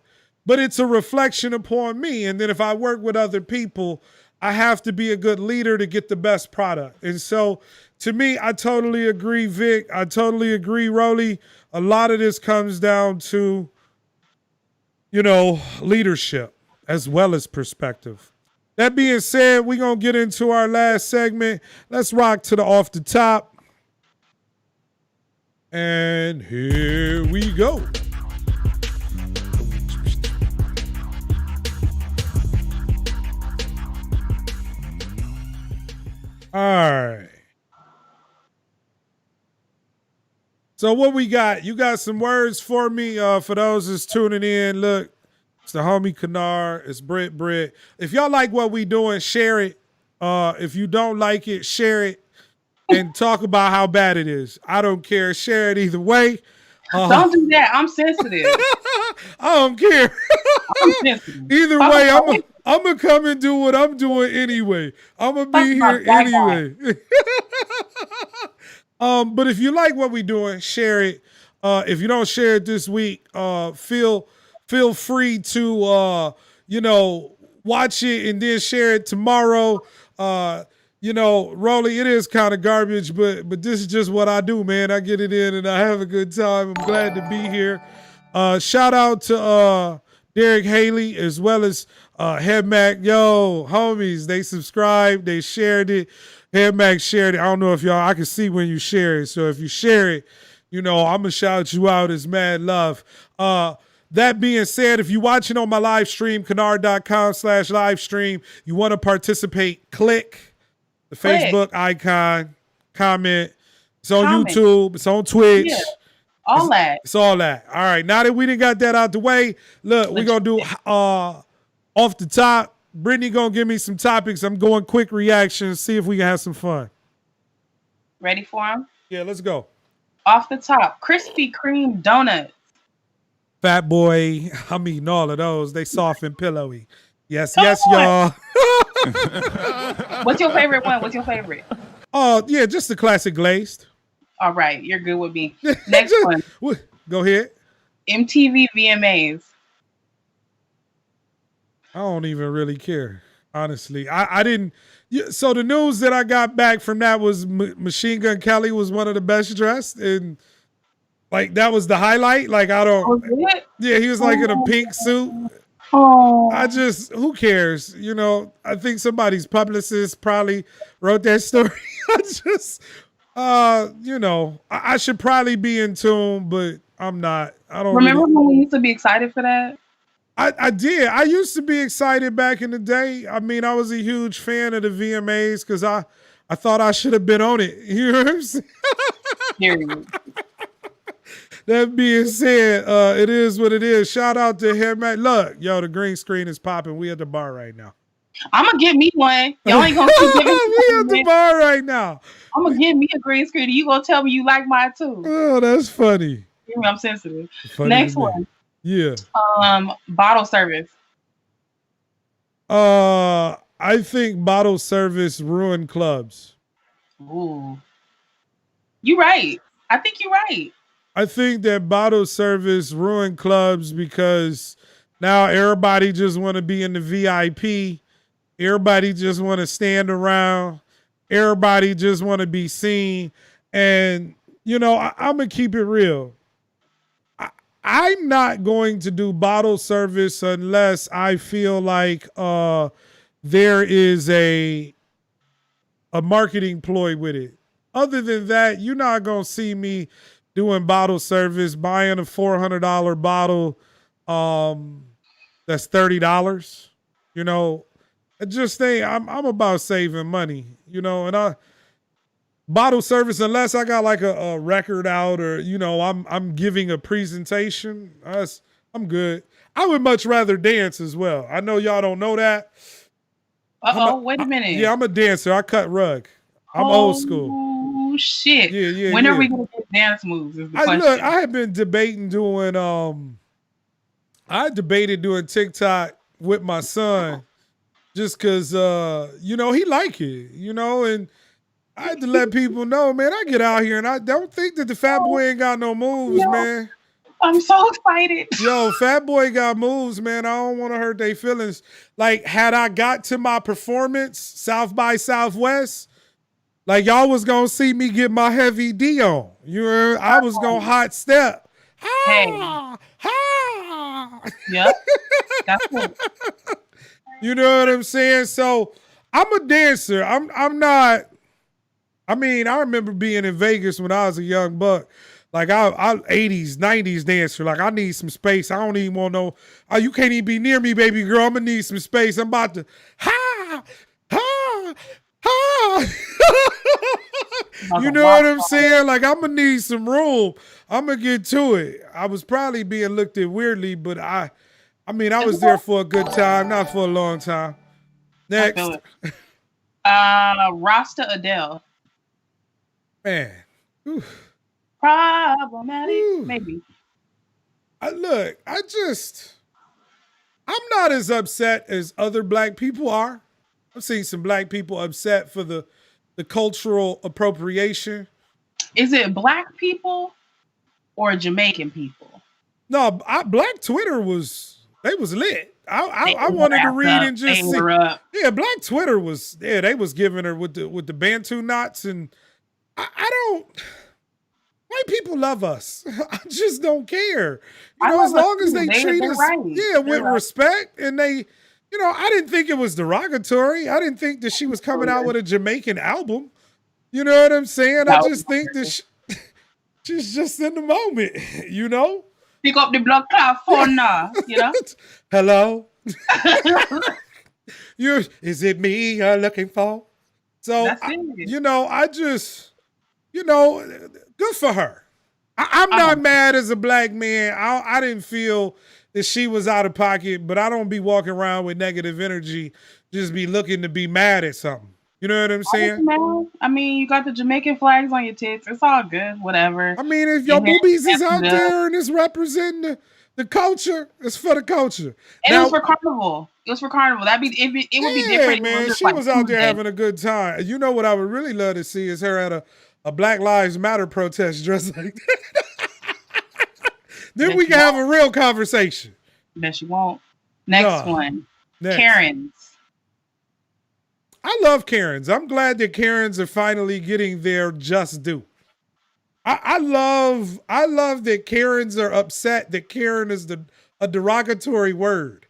But it's a reflection upon me. And then if I work with other people, I have to be a good leader to get the best product. And so to me, I totally agree, Vic. I totally agree, Rolly. A lot of this comes down to, leadership as well as perspective. That being said, we're going to get into our last segment. Let's rock to the off the top. And here we go. All right. So what we got? You got some words for me for those that's tuning in. Look, it's the homie Kynard. It's Britt. If y'all like what we doing, share it. If you don't like it, share it and talk about how bad it is. I don't care. Share it either way. Don't do that. I'm sensitive. I don't care. I'm sensitive. Either way, I'm going to come and do what I'm doing anyway. I'm going to be here anyway. But if you like what we're doing, share it. If you don't share it this week, feel free to, watch it and then share it tomorrow. Rolly, it is kind of garbage, but this is just what I do, man. I get it in and I have a good time. I'm glad to be here. Shout out to Derek Haley as well as Headmac. Yo, homies, they subscribed, they shared it. Headmac shared it. I don't know if I can see when you share it. So if you share it, I'm going to shout you out as mad love. That being said, if you're watching on my live stream, Kynard.com/live stream, you want to participate, click the Facebook icon, comment. It's on YouTube. It's on Twitch. Yeah, It's all that. All right. Now that we done got that out the way, look, we're going to do off the top. Brittany going to give me some topics. I'm going quick reactions, see if we can have some fun. Ready for them? Yeah, let's go. Off the top, Krispy Kreme donuts. Fat boy, I'm eating all of those. They soft and pillowy. Yes, y'all. What's your favorite one? What's your favorite? Oh, yeah, just the classic glazed. All right, you're good with me. Next one. Go ahead. MTV VMAs. I don't even really care, honestly. I didn't. So the news that I got back from that was Machine Gun Kelly was one of the best dressed, and like that was the highlight. Like I don't. Yeah, he was like in a pink suit. Oh. Who cares? I think somebody's publicist probably wrote that story. I should probably be in tune, but I'm not. I don't remember when we used to be excited for that. I did. I used to be excited back in the day. I mean, I was a huge fan of the VMAs because I thought I should have been on it. You know what I'm saying? That being said, it is what it is. Shout out to him. Look, yo, the green screen is popping. We at the bar right now. I'm going to get me one. Y'all ain't going to keep giving me We at the bar right now. I'm going to give me a green screen. You going to tell me you like mine too. Oh, that's funny. I'm sensitive. Next one. Yeah. Bottle service. I think bottle service ruined clubs. Ooh. You right. I think you're right. I think that bottle service ruined clubs because now everybody just want to be in the VIP. Everybody just want to stand around. Everybody just want to be seen. And, I'm going to keep it real. I'm not going to do bottle service unless I feel like there is a marketing ploy with it. Other than that, you're not going to see me doing bottle service, buying a $400 bottle that's $30. I just think I'm about saving money, and bottle service, unless I got like a record out or, I'm giving a presentation, I'm good. I would much rather dance as well. I know y'all don't know that. Wait a minute. Yeah, I'm a dancer. I cut rug. I'm old school. Oh shit. Yeah. When are we gonna get dance moves is the question. Look, I have been debating doing I debated doing TikTok with my son just cause you know, he like it, you know, and I had to let people know, man, I get out here and I don't think that the fat boy ain't got no moves, man. I'm so excited. Yo, fat boy got moves, man. I don't want to hurt their feelings. Like, had I got to my performance, South by Southwest, like y'all was gonna see me get my heavy D on. You know, I was gonna hot step. Ha! Yep. That's cool. You know what I'm saying? So I'm a dancer. I'm not. I mean, I remember being in Vegas when I was a young buck. Like I 80s, 90s dancer. Like I need some space. I don't even want no. Oh, you can't even be near me, baby girl. I'm gonna need some space. I'm about to ha. You know what I'm saying? Like I'm gonna need some room. I'm gonna get to it. I was probably being looked at weirdly, but I mean, I was there for a good time, not for a long time. Next, Rasta Adele. Man, Problematic, maybe. I'm not as upset as other black people are. I've seen some black people upset for the cultural appropriation. Is it black people or Jamaican people? No, Black Twitter was lit. I wanted to read and just see. Yeah, Black Twitter was they was giving her with the Bantu knots, and I don't. White people love us. I just don't care. You know, as long as they treat us, with respect, and they, you know, I didn't think it was derogatory. I didn't think that she was coming out with a Jamaican album. You know what I'm saying? I just think that she's just in the moment. You know. Pick up the blood clot phone now, you know? Hello? Is it me you're looking for? So, you know, I just, you know, good for her. I'm not mad as a black man. I didn't feel that she was out of pocket, but I don't be walking around with negative energy, just be looking to be mad at something. You know what I'm saying? I mean, you got the Jamaican flags on your tits. It's all good, whatever. I mean, if your boobies is out there and it's representing the culture, it's for the culture. And it was for Carnival. It was for Carnival. It would be different. Man, she was out there having a good time. You know what I would really love to see is her at a Black Lives Matter protest dressed like that. Then we can have a real conversation. Bet you won't. Next one. Karens. I love Karens. I'm glad that Karens are finally getting their just due. I love that Karens are upset that Karen is a derogatory word.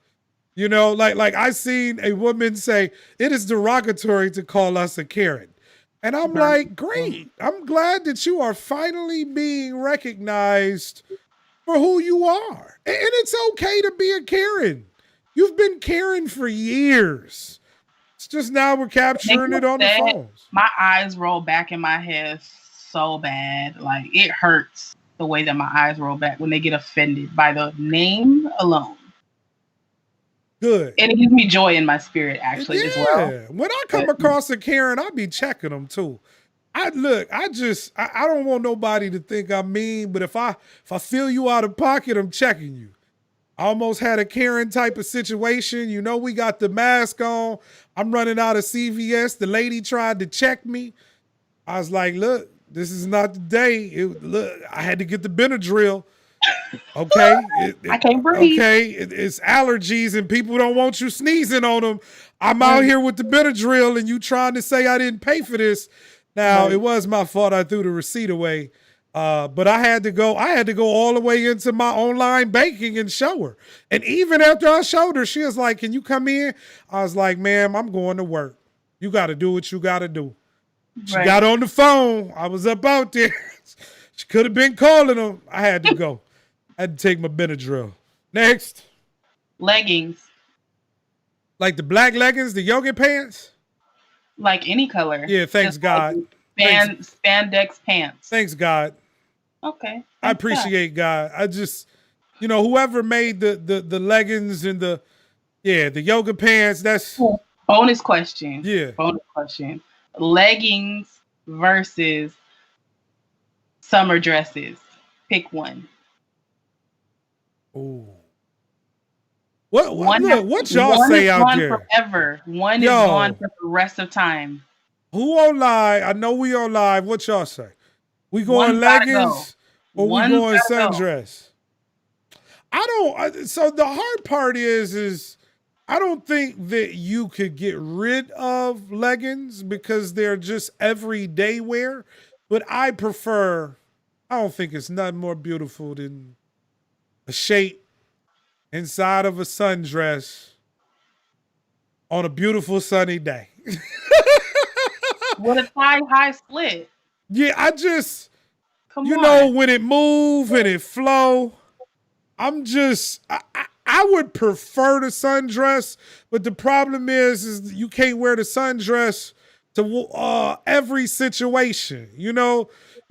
You know, like I seen a woman say it is derogatory to call us a Karen. And I'm like, great. I'm glad that you are finally being recognized for who you are. And it's okay to be a Karen. You've been Karen for years. It's just now we're capturing it on the phones. My eyes roll back in my head so bad. Like, it hurts the way that my eyes roll back when they get offended by the name alone. Good. And it gives me joy in my spirit, actually, as well. When I come across a Karen, I'll be checking them, too. I don't want nobody to think I'm mean, but if I feel you out of pocket, I'm checking you. I almost had a Karen type of situation. You know, we got the mask on. I'm running out of CVS. The lady tried to check me. I was like, look, this is not the day. Look, I had to get the Benadryl. Okay. I can't breathe. Okay. It's allergies and people don't want you sneezing on them. I'm out here with the Benadryl and you trying to say I didn't pay for this. Now, it was my fault. I threw the receipt away. But I had to go all the way into my online banking and show her. And even after I showed her, she was like, can you come in? I was like, ma'am, I'm going to work. You got to do what you got to do. She got on the phone. I was up out there. She could have been calling them. I had to go. I had to take my Benadryl. Next. Leggings. Like the black leggings, the yoga pants? Like any color. Yeah, thanks God. Spandex pants. Thanks God. Okay. I appreciate God. whoever made the leggings and the yoga pants. That's bonus question. Yeah. Bonus question. Leggings versus summer dresses. Pick one. Ooh. What y'all say out there? Forever. One is gone for the rest of time. Who on live? I know we on live. What y'all say? We going leggings or we going sundress? So the hard part is I don't think that you could get rid of leggings because they're just everyday wear. But I don't think it's nothing more beautiful than a shape inside of a sundress on a beautiful sunny day. With a thigh-high split. Yeah, I just, when it move and it flow, I would prefer the sundress, but the problem is you can't wear the sundress to every situation. You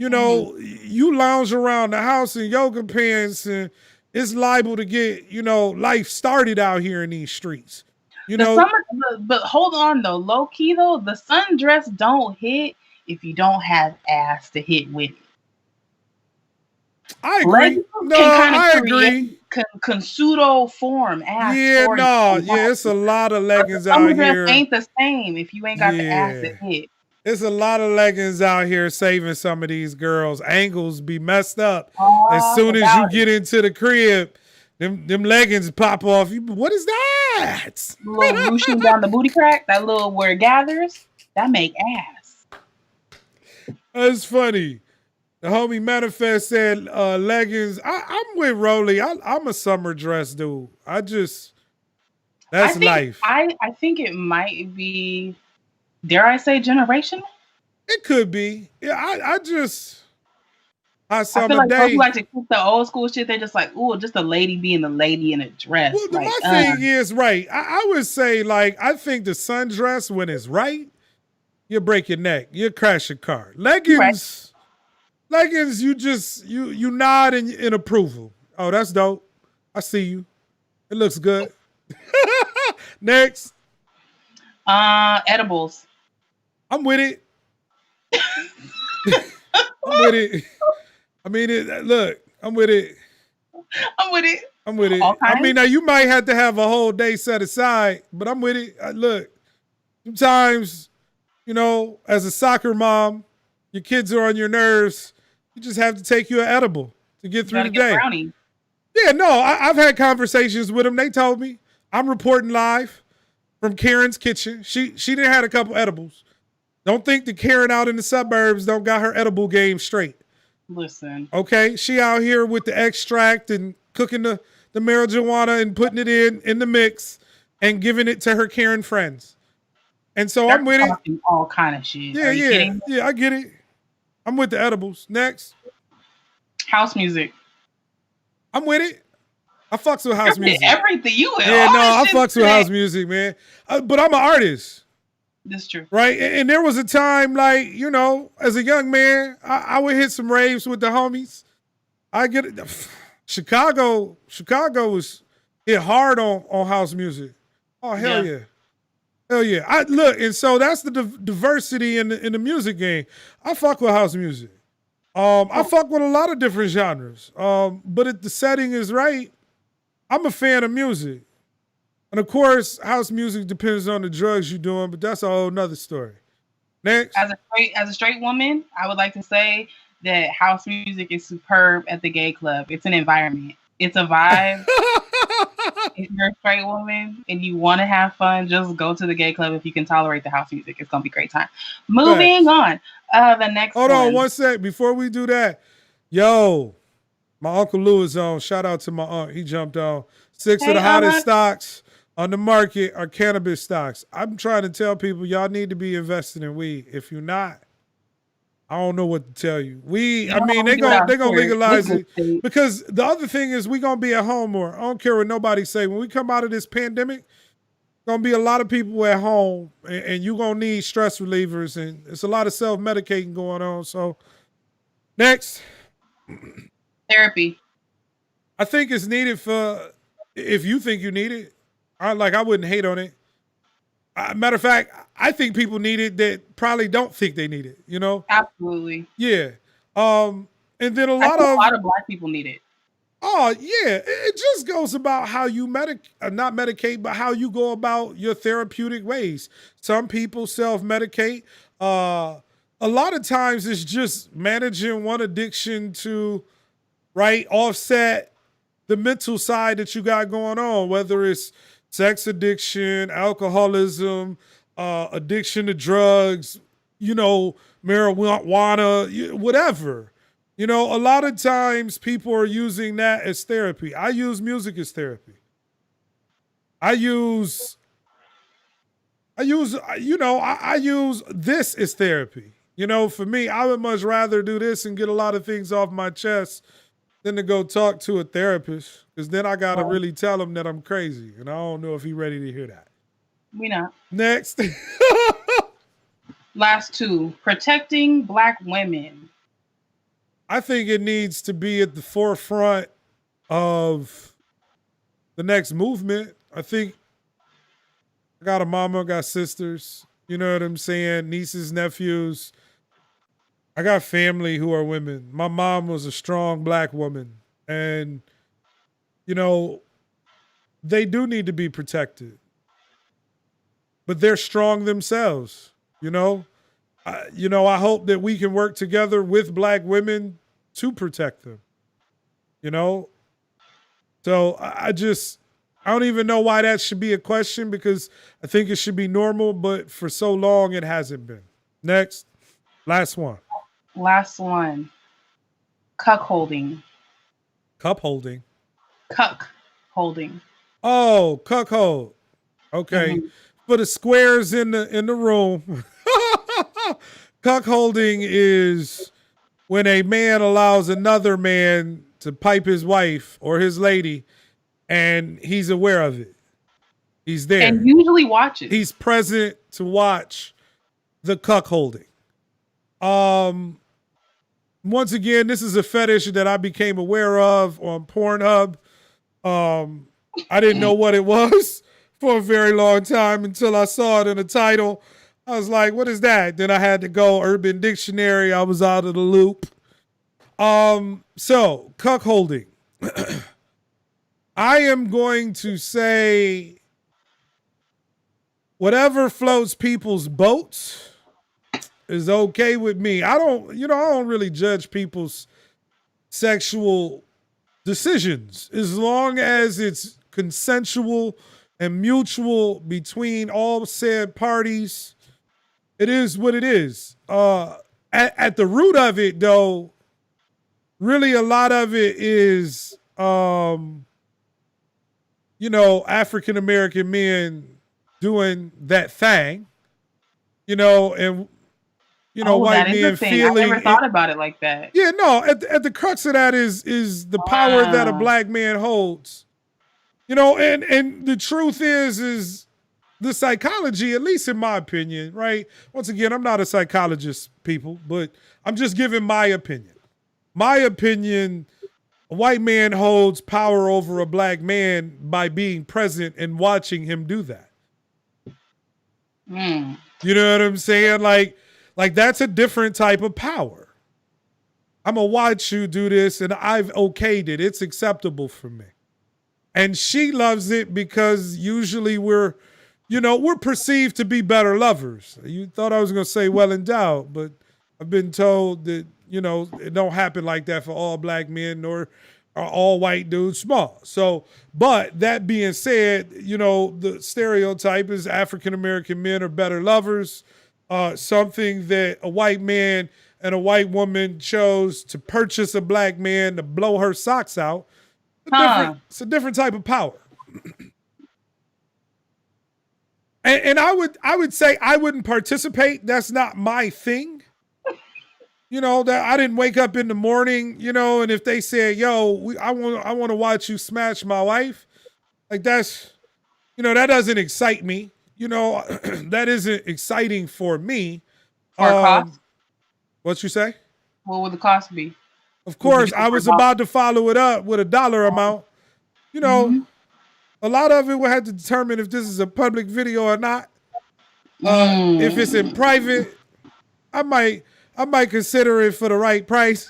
lounge around the house in yoga pants and it's liable to get, life started out here in these streets. But hold on though, low key though, the sundress don't hit if you don't have ass to hit with it. I agree. I agree. Can pseudo form ass. It's a lot of leggings out here. Ain't the same if you ain't got the ass to hit. There's a lot of leggings out here saving some of these girls. Angles be messed up as soon as you get into the crib. Them leggings pop off. What is that? A little ruching down the booty crack. That little where it gathers. That make ass. That's funny. The homie Manifest said leggings. I'm with Rolly. I'm a summer dress dude. That's life. I think it might be, dare I say, generational? It could be. Yeah, I just... I feel like people like to keep the old school shit. They're just like, ooh, just a lady being a lady in a dress. Well, my thing is, right, I would say, I think the sundress, when it's right, you break your neck. You crash your car. Leggings, you just, you nod in approval. Oh, that's dope. I see you. It looks good. Next. Edibles. I'm with it. I'm with it. I mean, look, I'm with it. I mean, now you might have to have a whole day set aside, but I'm with it. Look, sometimes, as a soccer mom, your kids are on your nerves. You just have to take you an edible to get through the day. Brownie. Yeah, no, I've had conversations with them. They told me I'm reporting live from Karen's kitchen. She done had a couple edibles. Don't think that Karen out in the suburbs don't got her edible game straight. Listen. Okay, she out here with the extract and cooking the marijuana and putting it in the mix and giving it to her Karen friends. And so I'm with it. All kind of shit. Yeah, I get it. I'm with the edibles. Next. House music. I'm with it. I fucks with house music. Everything you with. Yeah, I fucks with house music, man. But I'm an artist. That's true. Right? And there was a time, as a young man, I would hit some raves with the homies. I get it. Chicago was hit hard on house music. Oh, hell yeah. Hell yeah. And so that's the diversity in the music game. I fuck with house music. I fuck with a lot of different genres. But if the setting is right, I'm a fan of music. And of course, house music depends on the drugs you're doing, but that's a whole nother story. Next. As a straight woman, I would like to say that house music is superb at the gay club. It's an environment. It's a vibe. If you're a straight woman and you want to have fun, just go to the gay club if you can tolerate the house music. It's gonna be a great time. Moving on. The next Hold on one sec. Before we do that, yo, my Uncle Lou is on. Shout out to my aunt. He jumped on. 6 of the hottest stocks on the market are cannabis stocks. I'm trying to tell people y'all need to be investing in weed. If you're not, I don't know what to tell you. They're gonna legalize it because the other thing is we gonna be at home more. I don't care what nobody say. When we come out of this pandemic, gonna be a lot of people at home, and you gonna need stress relievers, and it's a lot of self-medicating going on. So, next, therapy. I think it's needed for if you think you need it. I wouldn't hate on it. Matter of fact, I think people need it that probably don't think they need it. You know? Absolutely. Yeah. And then a I lot think a of lot of Black people need it. oh yeah, it just goes about how you not medicate, but how you go about your therapeutic ways. Some people self-medicate. A lot of times it's just managing one addiction to right offset the mental side that you got going on, whether it's sex addiction, alcoholism, addiction to drugs, marijuana, whatever. A lot of times people are using that as therapy. I use music as therapy. I use, I use this as therapy. For me, I would much rather do this and get a lot of things off my chest than to go talk to a therapist, because then I got to really tell him that I'm crazy. And I don't know if he's ready to hear that. We not. Next. Last two, protecting Black women. I think it needs to be at the forefront of the next movement. I think I got a mama, I got sisters, you know what I'm saying? Nieces, nephews. I got family who are women. My mom was a strong Black woman. And, they do need to be protected. But they're strong themselves, I hope that we can work together with Black women to protect them, So I don't even know why that should be a question, because I think it should be normal, but for so long it hasn't been. Next, last one. Last one, cuckolding. Cup holding. Cuck holding. Oh, cuckold. Okay. Mm-hmm. For the squares in the room, cuckolding is when a man allows another man to pipe his wife or his lady, and he's aware of it. He's there. And usually watches. He's present to watch the cuckolding. Once again, this is a fetish that I became aware of on Pornhub. I didn't know what it was for a very long time until I saw it in the title. I was like, what is that? Then I had to go Urban Dictionary. I was out of the loop. So cuckolding. I am going to say whatever floats people's boats is okay with me. I don't really judge people's sexual decisions as long as it's consensual and mutual between all said parties. It is what it is. At the root of it, though, really a lot of it is, African American men doing that thing, and white men feeling. I never thought about it like that. Yeah, no. At the crux of that is the power that a Black man holds. And the truth is the psychology, at least in my opinion, right? Once again, I'm not a psychologist, people, but I'm just giving my opinion. My opinion, a white man holds power over a Black man by being present and watching him do that. Mm. You know what I'm saying? Like that's a different type of power. I'm gonna watch you do this, and I've okayed it. It's acceptable for me. And she loves it because usually we're perceived to be better lovers. You thought I was gonna say well endowed, but I've been told that, it don't happen like that for all Black men, nor are all white dudes small. So, but that being said, the stereotype is African American men are better lovers. Something that a white man and a white woman chose to purchase a Black man to blow her socks out. It's a different type of power. and I would say I wouldn't participate. That's not my thing. That I didn't wake up in the morning, and if they said, yo, I want to watch you smash my wife, like that's, that doesn't excite me. That isn't exciting for me. For a cost? What you say? What would the cost be? Of course, I was about to follow it up with a dollar amount. You know, a lot of it will have to determine if this is a public video or not. If it's in private, I might consider it for the right price.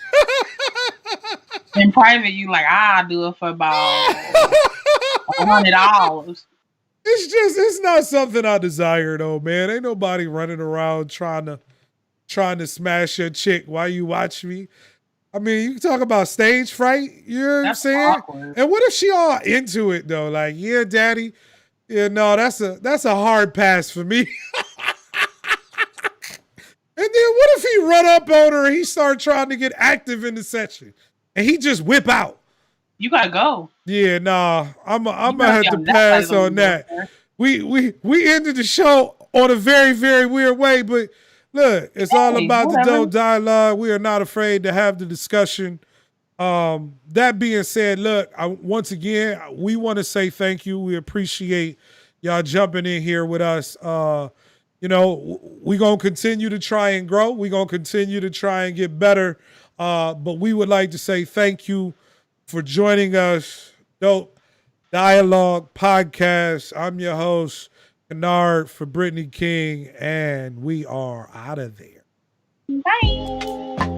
In private, you like, I'll do it for about $100. It's not something I desire though, man. Ain't nobody running around trying to smash your chick while you watch me. I mean, you talk about stage fright, you know what I'm saying? Awkward. And what if she all into it though? Like, yeah, daddy. Yeah, no, that's a hard pass for me. And then what if he run up on her and he start trying to get active in the session and he just whip out? You gotta go. Yeah, nah, I'm gonna have to pass on that. We ended the show on a very, very weird way, but look, it's all about the dope dialogue. We are not afraid to have the discussion. That being said, look, once again, we want to say thank you. We appreciate y'all jumping in here with us. You know, we're going to continue to try and grow. We're going to continue to try and get better. But we would like to say thank you for joining us. Dope Dialogue Podcast. I'm your host, Kynard, for Brittany King, and we are out of there. Bye.